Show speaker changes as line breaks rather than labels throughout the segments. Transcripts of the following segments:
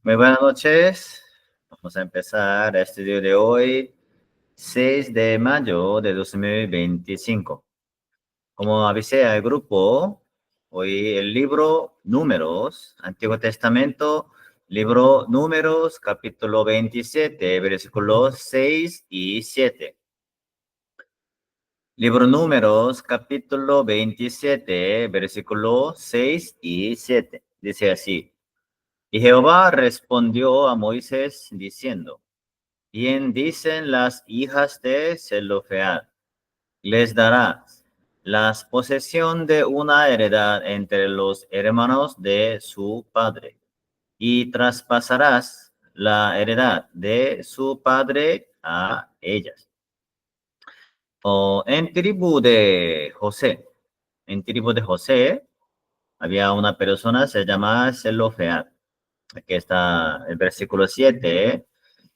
Muy buenas noches. Vamos a empezar el estudio de hoy, 6 de mayo de 2025. Como avisé al grupo, hoy el libro Números, Antiguo Testamento, libro Números, capítulo 27, versículos 6 y 7. Libro Números, capítulo 27, versículos 6 y 7. Dice así: Y Jehová respondió a Moisés diciendo: Bien dicen las hijas de Zelofead, les darás la posesión de una heredad entre los hermanos de su padre, y traspasarás la heredad de su padre a ellas. En tribu de José, en tribu de José había una persona, se llamaba Zelofead. Aquí está el versículo 7.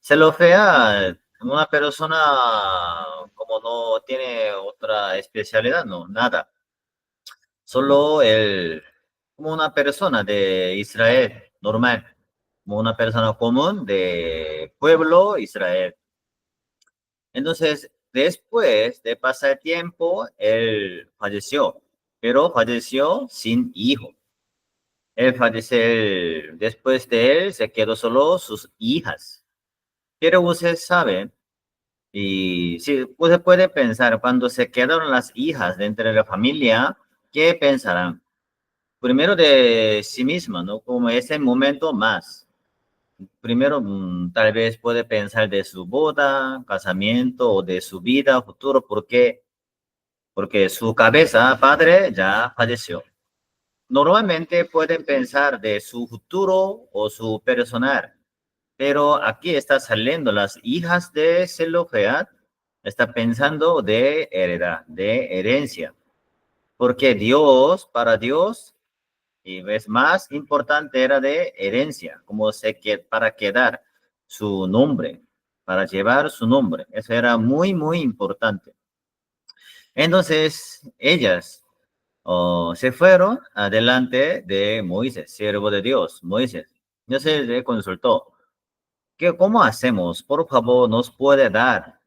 Zelofead, una persona como no tiene otra especialidad, no, nada. Solo el, como una persona de Israel, normal, como una persona común de pueblo Israel. Entonces, después de pasar tiempo, él falleció, pero falleció sin hijo. Él falleció, después de él se quedó solo sus hijas. Pero ustedes saben, y si usted puede pensar, cuando se quedaron las hijas dentro de la familia, ¿qué pensarán? Primero de sí misma, ¿no? Como ese momento más. Primero, tal vez puede pensar de su boda, casamiento o de su vida futuro, porque su cabeza, padre, ya falleció. Normalmente pueden pensar de su futuro o su personal, pero aquí está saliendo las hijas de Zelofead, está pensando de heredad, de herencia, porque Dios, para Dios, y es más importante era de herencia, como sé que para quedar su nombre, para llevar su nombre, eso era muy, muy importante. Entonces, ellas se fueron adelante de Moisés, siervo de Dios, Moisés. Entonces le consultó: ¿cómo hacemos? Por favor, nos puede dar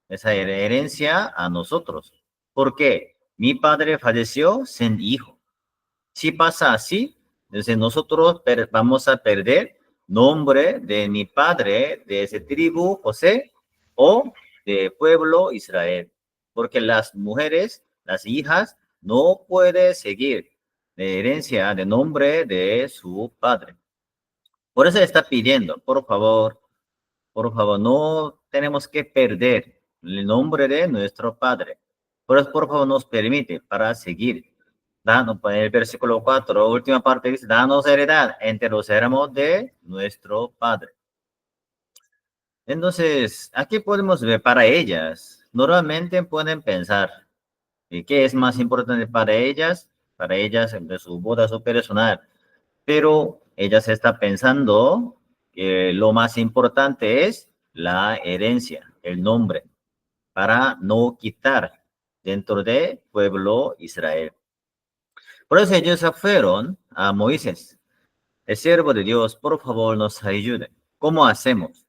esa herencia a nosotros. Porque mi padre falleció sin hijo. Si pasa así, entonces nosotros vamos a perder nombre de mi padre, de ese tribu, José, o de pueblo Israel. Porque las mujeres, las hijas, no pueden seguir de herencia de nombre de su padre. Por eso está pidiendo, por favor, no tenemos que perder el nombre de nuestro Padre. Por eso, por favor, nos permite para seguir. Danos, en el versículo 4, última parte dice: danos heredad entre los hermanos de nuestro Padre. Entonces, aquí podemos ver para ellas. Normalmente pueden pensar, ¿qué es más importante para ellas? Para ellas, de su boda, su personal. Pero ella se está pensando que lo más importante es la herencia, el nombre, para no quitar dentro del pueblo Israel. Por eso ellos fueron a Moisés, el siervo de Dios: por favor nos ayude. ¿Cómo hacemos?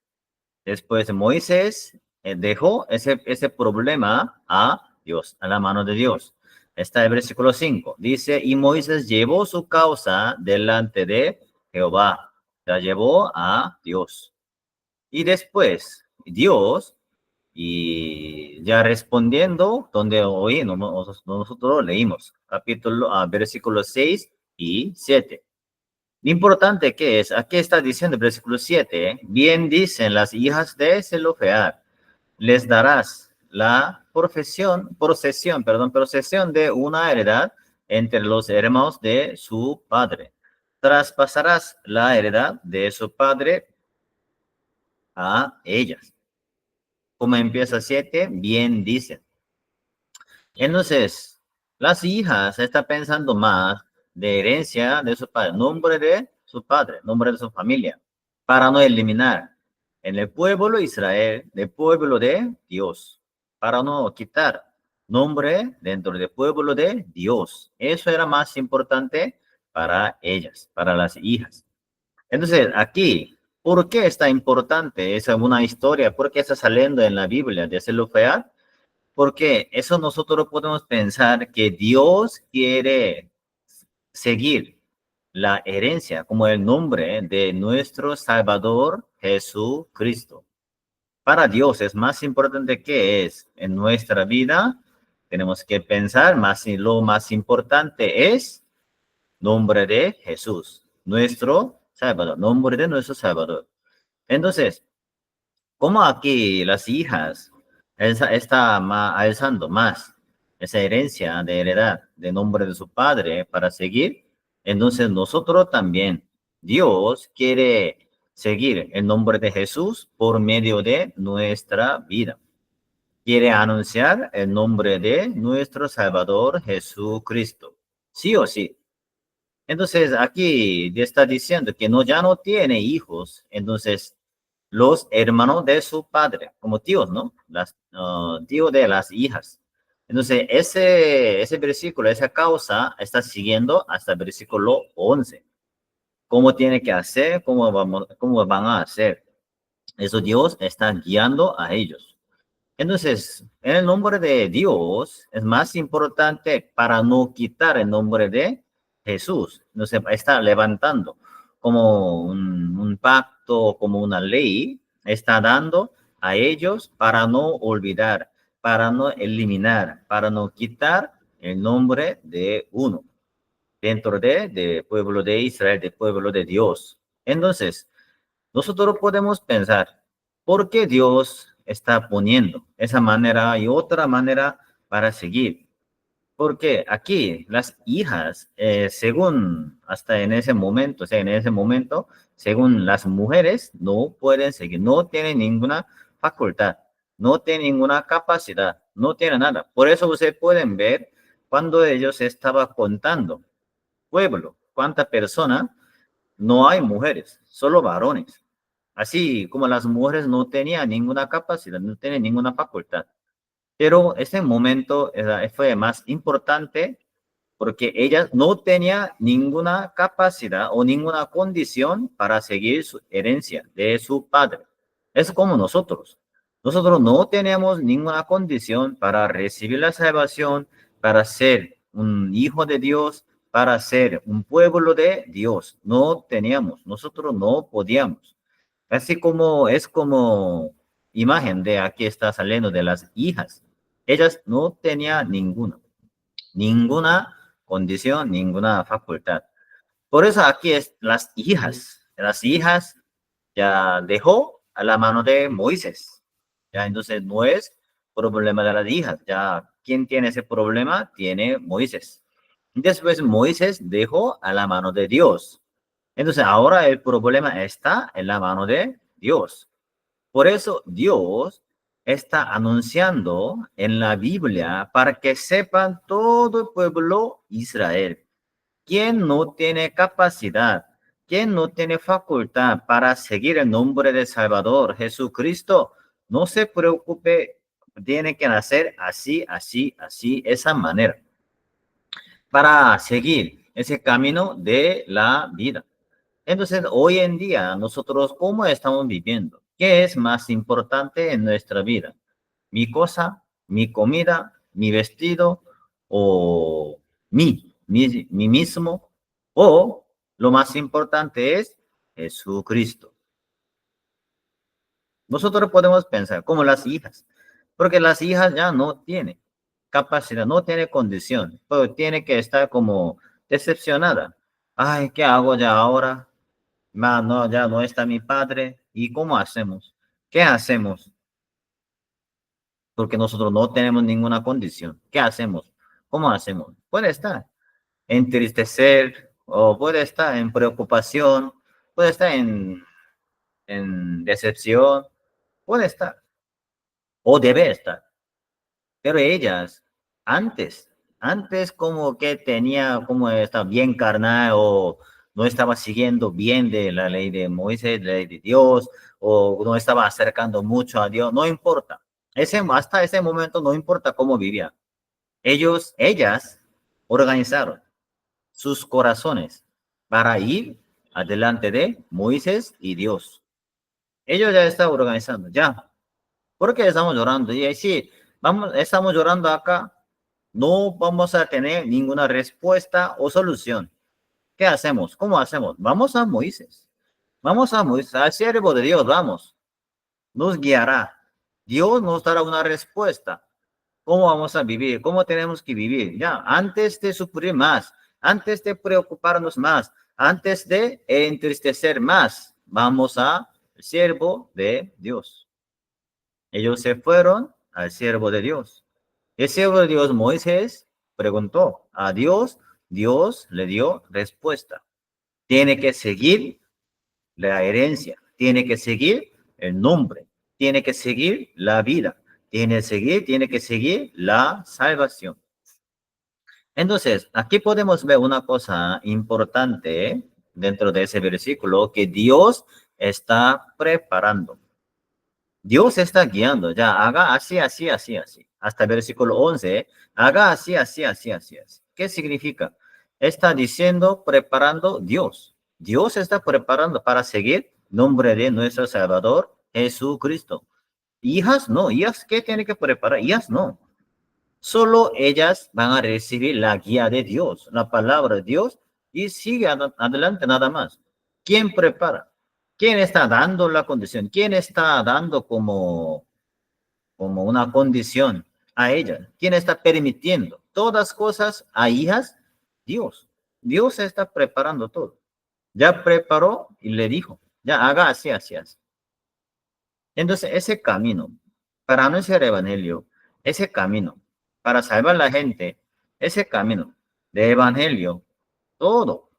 Después Moisés dejó ese problema a Dios, a la mano de Dios. Está el versículo 5. Dice: y Moisés llevó su causa delante de Jehová. La llevó a Dios. Y después Dios, y ya respondiendo, donde hoy nosotros leímos, versículos 6 y 7. Lo importante que es, aquí está diciendo el versículo 7, bien dicen las hijas de Zelofead, les darás la procesión de una heredad entre los hermanos de su padre. Traspasarás la heredad de su padre a ellas. Como empieza 7, bien dicen. Entonces, las hijas están pensando más de herencia de su padre, nombre de su padre, nombre de su familia, para no eliminar en el pueblo de Israel, del pueblo de Dios, para no quitar nombre dentro del pueblo de Dios. Eso era más importante para ellas, para las hijas. Entonces, aquí, ¿por qué está importante? Es una historia, ¿por qué está saliendo en la Biblia de Zelofead? Porque eso nosotros podemos pensar que Dios quiere seguir la herencia como el nombre de nuestro Salvador Jesucristo. Para Dios es más importante que es en nuestra vida. Tenemos que pensar más y lo más importante es nombre de Jesús, nuestro Salvador, nombre de nuestro Salvador. Entonces, como aquí las hijas están alzando más esa herencia de heredad de nombre de su padre para seguir, entonces nosotros también, Dios quiere seguir el nombre de Jesús por medio de nuestra vida. Quiere anunciar el nombre de nuestro Salvador Jesucristo. Sí o sí. Entonces, aquí está diciendo que no, ya no tiene hijos, entonces los hermanos de su padre, como tíos, ¿no? Tío de las hijas. Entonces, ese versículo, esa causa está siguiendo hasta el versículo 11. ¿Cómo tiene que hacer? ¿Cómo van a hacer? Eso Dios está guiando a ellos. Entonces, en el nombre de Dios es más importante para no quitar el nombre de Jesús. No se está levantando como un pacto, como una ley, está dando a ellos para no olvidar, para no eliminar, para no quitar el nombre de uno dentro de pueblo de Israel, de pueblo de Dios. Entonces, nosotros podemos pensar, ¿por qué Dios está poniendo esa manera y otra manera para seguir? Porque aquí las hijas, según hasta en ese momento, o sea, en ese momento, según las mujeres, no pueden seguir, no tienen ninguna facultad, no tienen ninguna capacidad, no tienen nada. Por eso ustedes pueden ver cuando ellos estaban contando, pueblo, cuánta persona, no hay mujeres, solo varones. Así como las mujeres no tenían ninguna capacidad, no tenían ninguna facultad. Pero ese momento fue más importante porque ellas no tenían ninguna capacidad o ninguna condición para seguir su herencia de su padre. Es como nosotros. Nosotros no tenemos ninguna condición para recibir la salvación, para ser un hijo de Dios, para ser un pueblo de Dios. No teníamos, nosotros no podíamos. Así como es como imagen de aquí está saliendo de las hijas. Ellas no tenían ninguna condición, ninguna facultad. Por eso aquí es las hijas ya dejó a la mano de Moisés. Ya entonces no es problema de las hijas, ya quien tiene ese problema tiene Moisés. Después Moisés dejó a la mano de Dios. Entonces ahora el problema está en la mano de Dios. Por eso Dios está anunciando en la Biblia para que sepan todo el pueblo Israel. ¿Quién no tiene capacidad? ¿Quién no tiene facultad para seguir el nombre de Salvador Jesucristo? No se preocupe, tiene que nacer así, así, así, esa manera, para seguir ese camino de la vida. Entonces, hoy en día, nosotros, ¿cómo estamos viviendo? ¿Qué es más importante en nuestra vida? ¿Mi cosa, mi comida, mi vestido o mí mismo? ¿O lo más importante es Jesucristo? Nosotros podemos pensar como las hijas, porque las hijas ya no tienen capacidad, no tiene condición, pero tiene que estar como decepcionada. Ay, ¿qué hago ya ahora? No, ya no está mi padre. ¿Y cómo hacemos? ¿Qué hacemos? Porque nosotros no tenemos ninguna condición. ¿Qué hacemos? ¿Cómo hacemos? Puede estar entristecer o puede estar en preocupación, puede estar en decepción, puede estar o debe estar. Pero ellas, antes, antes como que tenía, como estaba bien carnal o no estaba siguiendo bien de la ley de Moisés, la ley de Dios, o no estaba acercando mucho a Dios, no importa. Hasta ese momento no importa cómo vivía. Ellas organizaron sus corazones para ir adelante de Moisés y Dios. Ellos ya están organizando, ya. ¿Por qué estamos llorando? Y sí, estamos llorando acá, no vamos a tener ninguna respuesta o solución. ¿Qué hacemos? ¿Cómo hacemos? Vamos a Moisés. Vamos a Moisés, al siervo de Dios, vamos. Nos guiará. Dios nos dará una respuesta. ¿Cómo vamos a vivir? ¿Cómo tenemos que vivir? Ya, antes de sufrir más, antes de preocuparnos más, antes de entristecer más, vamos al siervo de Dios. Ellos se fueron al siervo de Dios. El siervo de Dios, Moisés, preguntó a Dios, Dios le dio respuesta. Tiene que seguir la herencia, tiene que seguir el nombre, tiene que seguir la vida, tiene que seguir la salvación. Entonces, aquí podemos ver una cosa importante dentro de ese versículo, que Dios está preparando. Dios está guiando, ya, haga así, así, así, así. Hasta el versículo 11, haga así, así, así, así, así. ¿Qué significa? Está diciendo, preparando Dios. Dios está preparando para seguir nombre de nuestro Salvador, Jesucristo. Hijas, no. Hijas, ¿qué tiene que preparar? Hijas, no. Solo ellas van a recibir la guía de Dios, la palabra de Dios, y sigue adelante nada más. ¿Quién prepara? ¿Quién está dando la condición? ¿Quién está dando como una condición a ella? ¿Quién está permitiendo todas cosas a hijas? Dios. Dios está preparando todo. Ya preparó y le dijo, ya haga así, así, así. Entonces, ese camino para anunciar el evangelio, ese camino para salvar a la gente, ese camino de evangelio, todo.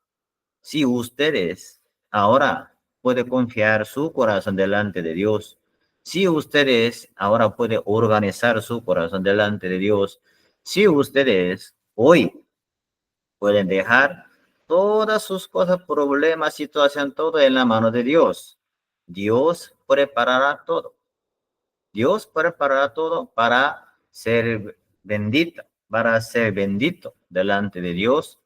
Si ustedes ahora pueden confiar su corazón delante de Dios, si ustedes ahora pueden organizar su corazón delante de Dios, si ustedes hoy pueden dejar todas sus cosas, problemas, situación, todo en la mano de Dios, Dios preparará todo. Dios preparará todo para ser bendita, para ser bendito delante de Dios,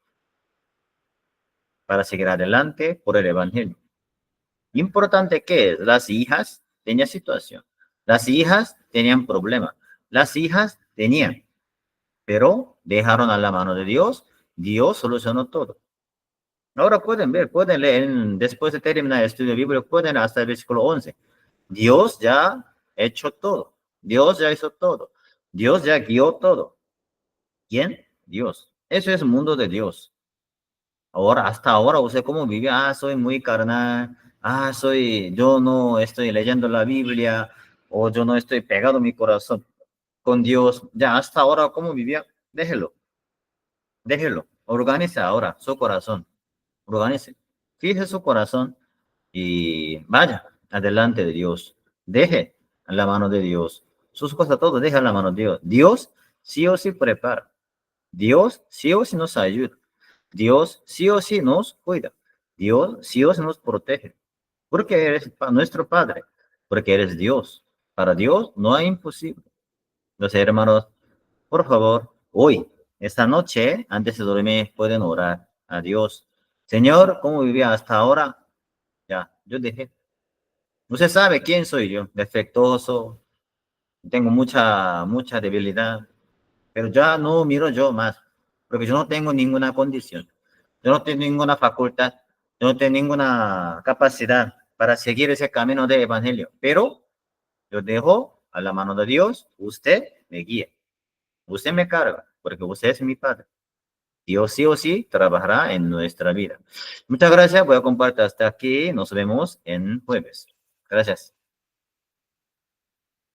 para seguir adelante por el evangelio. Importante que las hijas tenían situación, las hijas tenían problema, las hijas tenían, pero dejaron a la mano de Dios, Dios solucionó todo. Ahora pueden ver, pueden leer, después de terminar el estudio bíblico, pueden hasta el versículo 11. Dios ya ha hecho todo, Dios ya hizo todo, Dios ya guió todo. ¿Quién? Dios. Eso es el mundo de Dios. Ahora, hasta ahora, usted cómo vive, soy muy carnal, yo no estoy leyendo la Biblia, o yo no estoy pegado mi corazón con Dios. Ya, hasta ahora, ¿cómo vivía? Déjelo, organice ahora su corazón, organice, fije su corazón y vaya adelante de Dios, deje en la mano de Dios, sus cosas, todo, deje en la mano de Dios. Dios sí o sí prepara, Dios sí o sí nos ayuda. Dios sí o sí nos cuida. Dios sí o sí nos protege. Porque eres nuestro Padre. Porque eres Dios. Para Dios no hay imposible. Entonces, hermanos, por favor, hoy, esta noche, antes de dormir, pueden orar a Dios. Señor, ¿cómo vivía hasta ahora? Ya, yo dejé. Usted sabe quién soy yo. Defectuoso. Tengo mucha debilidad. Pero ya no miro yo más. Porque yo no tengo ninguna condición. Yo no tengo ninguna facultad, yo no tengo ninguna capacidad para seguir ese camino de evangelio, pero yo dejo a la mano de Dios, usted me guía, usted me carga, porque usted es mi Padre. Dios sí o sí trabajará en nuestra vida. Muchas gracias, voy a compartir hasta aquí, nos vemos en jueves. Gracias.